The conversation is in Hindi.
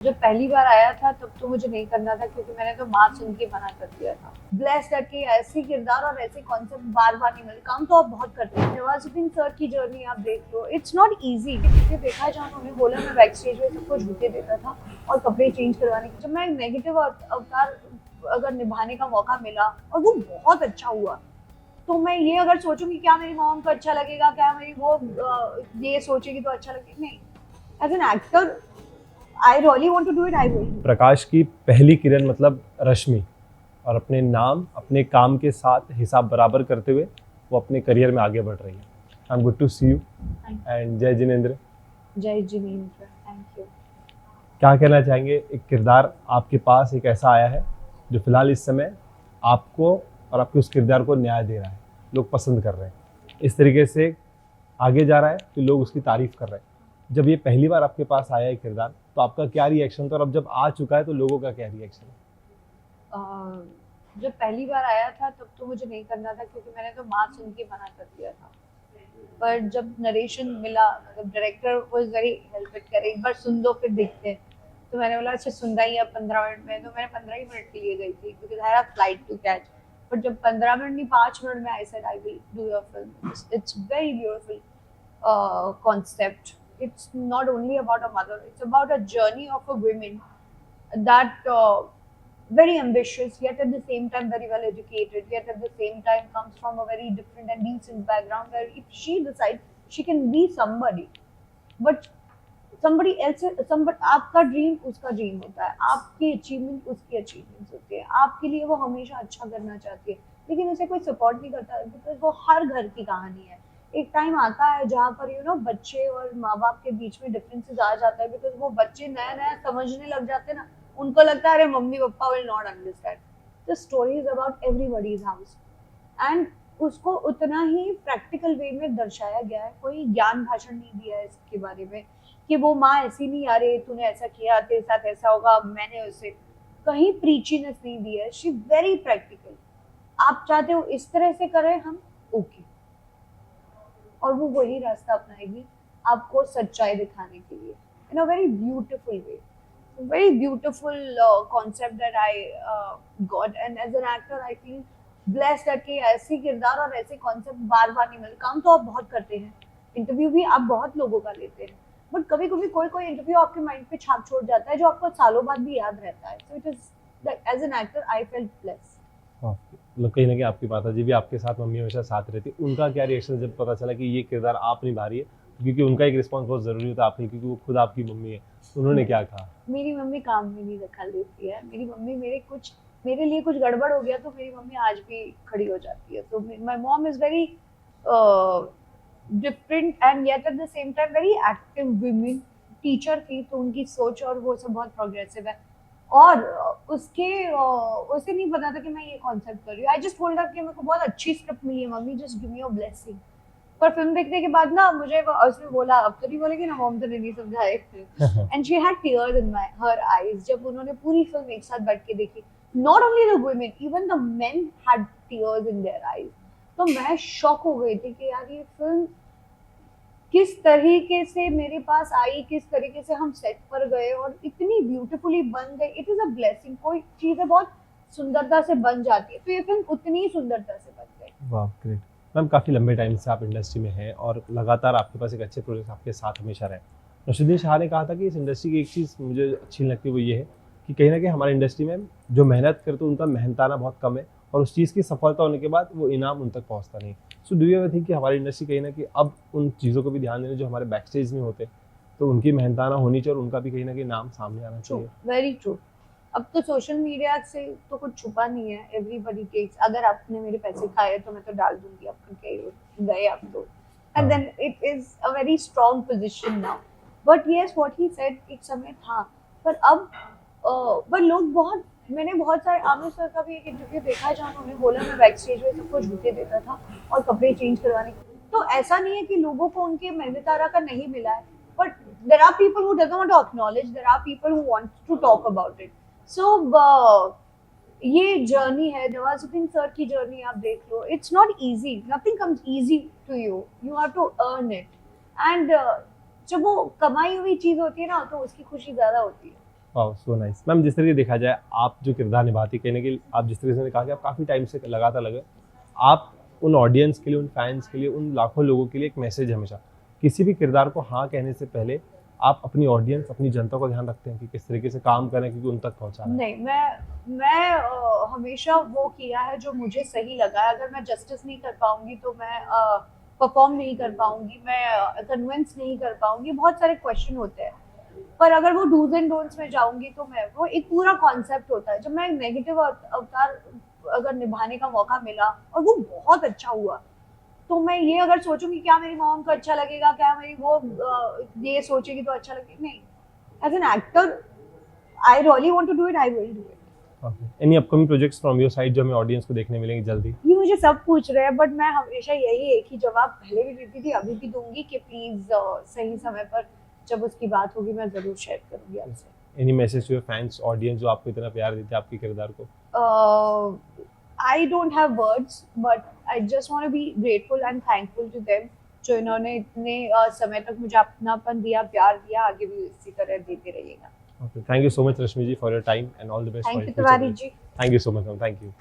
जब पहली बार आया था तब तो मुझे नहीं करना था क्योंकि मैंने तो बात सुन के मना कर दिया था। ब्लेस दैट कि ऐसी किरदार और ऐसे कॉन्सेप्ट बार बार नहीं मिले। काम तो आप बहुत करते हैं। नवाजुद्दीन सर की जर्नी आप देख लो, इट्स नॉट इजी। देखा जाए उन्होंने बोला मैं बैक स्टेज में सबको झूठे देता था और कपड़े चेंज करवाने के। जब मैं नेगेटिव अवतार अगर निभाने का मौका मिला और वो बहुत अच्छा हुआ, तो मैं ये अगर सोचूंगी क्या मेरी मॉम को अच्छा लगेगा, क्या मेरी वो ये सोचेगी तो अच्छा लगेगा, नहीं। As an actor I really want to do it, I will. प्रकाश की पहली किरण मतलब रश्मि, और अपने नाम अपने काम के साथ हिसाब बराबर करते हुए वो अपने करियर में आगे बढ़ रही है। I am good to see you and जय जिनेंद्र। जय जिनेंद्र, थैंक यू। क्या कहना चाहेंगे, एक किरदार आपके पास एक ऐसा आया है जो फिलहाल इस समय आपको और आपके उस किरदार को न्याय दे रहा है, लोग पसंद कर रहे हैं, इस तरीके से आगे जा रहा है कि लोग उसकी तारीफ कर रहे हैं। जब ये पहली बार आपके पास आया है किरदार, तो आपका क्या रिएक्शन था, और अब जब आ चुका है तो लोगों का क्या रिएक्शन है? जब पहली बार आया था तब तो मुझे नहीं करना था क्योंकि मैंने तो बात सुन के मना कर दिया था। पर जब नरेशन मिला, मतलब director was very help it करे, एक बार सुन दो फिर देखते हैं, तो मैंने बोला अच्छा सुन रही है 15 मिनट में, तो मैंने 15 ही मिनट के लिए गई थी क्योंकि I have flight to catch. But जब 15 मिनट नहीं 5 मिनट में I said I will do your film. It's very beautiful concept. It's not only about a mother, it's about a journey of a woman that very ambitious, yet at the same time very well educated, yet at the same time comes from a very different and decent background, where if she decides she can be somebody, but somebody else, आपका ड्रीम उसका ड्रीम होता है, आपकी अचीवमेंट उसकी अचीवमेंट होती है, आपके लिए वो हमेशा अच्छा करना चाहती है, लेकिन उसे कोई सपोर्ट नहीं करता बिकॉज वो हर घर की कहानी है। एक टाइम आता है जहाँ पर बच्चे और माँ बाप के बीच में डिफरेंसेस आ जाता है, बिकॉज वो बच्चे नया नया समझने लग जाते हैं ना, उनको लगता है अरे mummy papa will not understand. The story is about everybody's house and उसको उतना ही प्रैक्टिकल वे में दर्शाया गया है। कोई ज्ञान भाषण नहीं दिया है इसके बारे में कि वो माँ ऐसी नहीं, अरे तूने ऐसा किया तेरे साथ ऐसा होगा, मैंने उसे कहीं प्रीचीनेस नहीं दी है। She very practical. आप चाहते हो इस तरह से करें हम, ओके, और वो वही रास्ता अपनाएगी आपको सच्चाई दिखाने के लिए in a very beautiful way. Very beautiful concept that I got, and as an actor I feel blessed that कि ऐसी किरदार और ऐसे कॉन्सेप्ट बार बार नहीं मिलते। काम तो आप बहुत करते हैं, इंटरव्यू भी आप बहुत लोगों का लेते हैं, बट कभी कभी कोई कोई इंटरव्यू आपके माइंड पे छाप छोड़ जाता है जो आपको सालों बाद भी याद रहता है। So it is as an actor I felt blessed. मतलब कहीं ना कहीं आपकी माता जी भी आपके साथ, मम्मी हमेशा साथ रहती, उनका क्या रिएक्शन जब पता चला कि ये किरदार आप निभा रही है, क्योंकि उनका एक रिस्पॉन्स बहुत ज़रूरी होता है आपके, क्योंकि वो खुद आपकी मम्मी है, उन्होंने क्या कहा? मेरी मम्मी काम में नहीं दखल देती है। मेरी मम्मी मेरे लिए कुछ गड़बड़ हो गया तो मेरी मम्मी आज भी खड़ी हो जाती है। तो my mom is very different and yet at the same time very active women. Teacher थी तो उनकी सोच और वो सब बहुत प्रोग्रेसिव है, और उसे नहीं पता था कि मैं ये कॉन्सेप्ट कर रही हूँ। आई जस्ट टोल्ड हर कि मेरे को बहुत अच्छी स्क्रिप्ट मिली है mummy, just give me your blessing. पर फिल्म देखने के बाद ना मुझे उसने बोला अब तो नहीं बोलेगी ना मॉम, तो नहीं समझाए। And she had tears in my her eyes जब उन्होंने पूरी फिल्म एक साथ बैठ के देखी। Not only the women, even the main had tears in their eyes. तो मैं शॉक हो गई थी कि यार ये फिल्म किस तरीके से मेरे पास आई, किस तरीके से हम सेट पर गए और इतनी ब्यूटीफुली बन गई। It is a blessing. कोई चीजें बहुत सुंदरता से बन जाती है, तो ये फिल्म उतनी ही सुंदरता से बन गई। वाह, ग्रेट। मैम, काफ़ी लंबे टाइम से आप इंडस्ट्री में हैं और लगातार आपके पास एक अच्छे प्रोजेक्ट आपके साथ हमेशा रहे। नौशादुद्दीन शाह ने कहा था कि इस इंडस्ट्री की एक चीज़ मुझे अच्छी नहीं लगती, वो ये है कि कहीं ना कहीं हमारी इंडस्ट्री में जो मेहनत करते हैं उनका मेहनताना बहुत कम है, और उस चीज़ की सफलता होने के बाद वो इनाम उन तक पहुँचता नहीं। So do you ever think कि हमारी इंडस्ट्री कहीं ना कहीं अब उन चीज़ों को भी ध्यान देने जो हमारे बैक स्टेज में होते हैं, तो उनकी मेहनताना होनी चाहिए और उनका भी कहीं ना कहीं नाम सामने आना चाहिए? Very true. अब तो सोशल मीडिया से तो कुछ छुपा नहीं है, एवरीबॉडी टेक्स। अगर आपने मेरे पैसे खाए तो मैं तो डाल दूंगी, आपको क्या गए आप तो। And then it is a very strong position now. But yes, what he said एक समय था, पर अब पर लोग बहुत, मैंने बहुत सारे, आमिर सर का भी एक इंटरव्यू देखा जहाँ उन्होंने बोला मैं बैक स्टेज में सबको झूठे देता था और कपड़े चेंज करवाने के। तो ऐसा नहीं है कि लोगों को उनके मेहनतारा का नहीं मिला है, but there are people who doesn't want to acknowledge, there are people who want to talk about it. So ये जर्नी है, नवाजुद्दीन सर की जर्नी आप देख लो। It's not easy, nothing comes easy to you, you have to earn it. And जब वो कमाई हुई चीज होती है ना तो उसकी खुशी ज्यादा होती है। वाह सो नाइस मैम। जिस तरीके देखा जाए आप जो किरदार निभाती कहीं ना कहीं आप जिस तरीके से कहा कि आप काफ़ी टाइम से लगातार लगे आप उन ऑडियंस के लिए उन फैंस के लिए उन लाखों लोगों के लिए एक मैसेज हमेशा किसी भी किरदार को हाँ कहने से पहले आप अपनी ऑडियंस अपनी जनता को ध्यान रखते हैं कि किस तरीके से काम करें क्योंकि उन तक पहुंचाना है। नहीं, मैं हमेशा वो किया है जो मुझे सही लगा है। अगर मैं जस्टिस नहीं कर पाऊंगी तो मैं परफॉर्म नहीं कर पाऊंगी, मैं कन्विंस नहीं कर पाऊंगी। बहुत सारे क्वेश्चन होते हैं, पर अगर वो डूज एंड डोंट्स में जाऊंगी तो मैं वो एक पूरा कॉन्सेप्ट होता है। जब मैं नेगेटिव अवतार अगर निभाने का मौका मिला और वो बहुत अच्छा हुआ, तो मैं ये अगर सोचूंगी क्या मेरी मॉम को अच्छा लगेगा, क्या मेरी वो ये सोचेगी तो अच्छा लगेगा, नहीं। As an actor I really want to do it, I will do it. Okay any upcoming projects from your side जो हमें ऑडियंस को देखने मिलेंगे जल्दी? ये मुझे सब पूछ रहे हैं, बट मैं हमेशा यही एक ही जवाब पहले भी देती थी, अभी भी दूंगी कि प्लीज सही समय पर जब उसकी बात होगी मैं जरूर शेयर करूंगी आपसे। Any message to your fans audience जो आपको इतना प्यार देते हैं आपके किरदार को? I don't have words, but I just want to be grateful and thankful to them जो इन्होंने इतने समय तक मुझे अपनापन दिया, प्यार दिया, आगे भी इसी तरह देते रहिएगा। Okay, thank you so much Rashmi ji for your time and all the best for thank your you future Tiwari work. जी। Thank you so much ma'am, thank you.